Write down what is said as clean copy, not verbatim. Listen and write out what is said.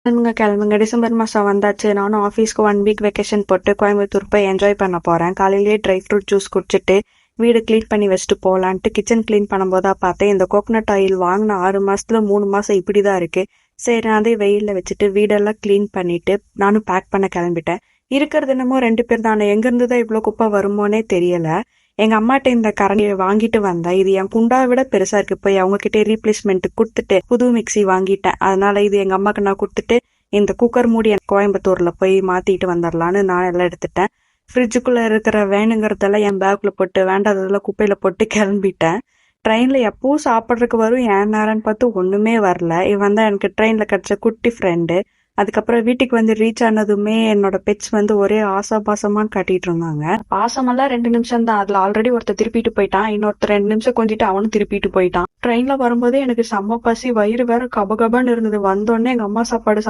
கிளம்புங்க. டிசம்பர் மாசம் வந்தாச்சு. நானும் ஆஃபீஸ்க்கு 1 வீக் வெக்கேஷன் போட்டு கோயம்புத்தூர் போய் என்ஜாய் பண்ண போறேன். காலையிலேயே ட்ரை ஃப்ரூட் ஜூஸ் குடிச்சிட்டு வீடு கிளீன் பண்ணி வச்சுட்டு போலான்ட்டு கிச்சன் கிளீன் பண்ணும்போதா பார்த்தேன். இந்த கோகனட் ஆயில் வாங்கின 6 மாசத்துல 3 மாசம் இப்படிதான் இருக்கு. சரி, நான் அதே வெயில்ல வச்சுட்டு வீடெல்லாம் கிளீன் பண்ணிட்டு நானும் பேக் பண்ண கிளம்பிட்டேன். இருக்கிறது என்னமோ 2 பேர் தானே. எங்க இருந்துதான் இவ்வளவு குப்பை வருமோனே தெரியல. எங்க அம்மாட்ட இந்த கரண்டி வாங்கிட்டு வந்தேன். இது என் குண்டாவை விட பெருசா இருக்கு. போய் அவங்க கிட்டே ரீப்ளேஸ்மெண்ட் கொடுத்துட்டு புது மிக்சி வாங்கிட்டேன். அதனால இது எங்க அம்மாக்கு நான் கொடுத்துட்டு இந்த குக்கர் மூடி கோயம்புத்தூர்ல போய் மாத்திட்டு வந்துடலான்னு நான் எல்லாம் எடுத்துட்டேன். ஃப்ரிட்ஜுக்குள்ள இருக்கிற வேணுங்கிறதெல்லாம் என் பேக்ல போட்டு வேண்டாததெல்லாம் குப்பையில போட்டு கிளம்பிட்டேன். ட்ரெயின்ல எப்பவும் சாப்பிட்றதுக்கு வரும், ஏன் நேரம்னு பார்த்து ஒண்ணுமே வரல. இவன் தான் எனக்கு ட்ரெயின்ல கிடைச்ச குட்டி ஃப்ரெண்டு. அதுக்கப்புறம் வீட்டுக்கு வந்து ரீச் ஆனதுமே என்னோட பெட்ஸ் வந்து ஒரே ஆசாபாசமான்னு கட்டிட்டு இருந்தாங்க. பாசமெல்லாம் 2 நிமிஷம் தான். அதுல ஆல்ரெடி ஒருத்தர் திருப்பிட்டு போயிட்டான். இன்னொருத்தர் 2 நிமிஷம் கொஞ்சிட்டு அவனும் திருப்பிட்டு போயிட்டான். ட்ரெயின்ல வரும்போதே எனக்கு செம்ம பசி, வயிறு வேற கபகபான்னு இருந்தது. வந்தோடனே எங்க அம்மா சாப்பாடு